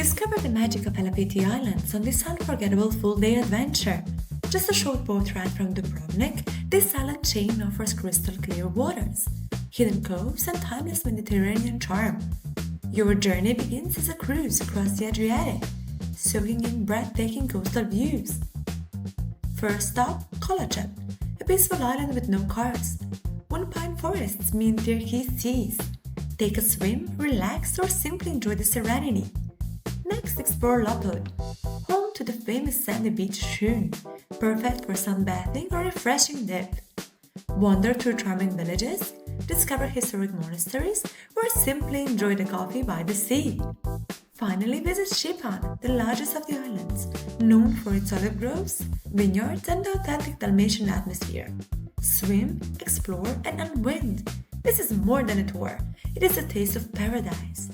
Discover the magic of Elaphiti Islands on this unforgettable full-day adventure. Just a short boat ride from Dubrovnik, this island chain offers crystal-clear waters, hidden coves, and timeless Mediterranean charm. Your journey begins as a cruise across the Adriatic, soaking in breathtaking coastal views. First stop, Koločep, a peaceful island with no cars. One pine forests mean turquoise seas. Take a swim, relax, or simply enjoy the serenity. Next, explore Lopud, home to the famous sandy beach Šipan, perfect for sunbathing or refreshing dip. Wander through charming villages, discover historic monasteries, or simply enjoy the coffee by the sea. Finally, visit Šipan, the largest of the islands, known for its olive groves, vineyards, and the authentic Dalmatian atmosphere. Swim, explore, and unwind. This is more than a tour. It is a taste of paradise.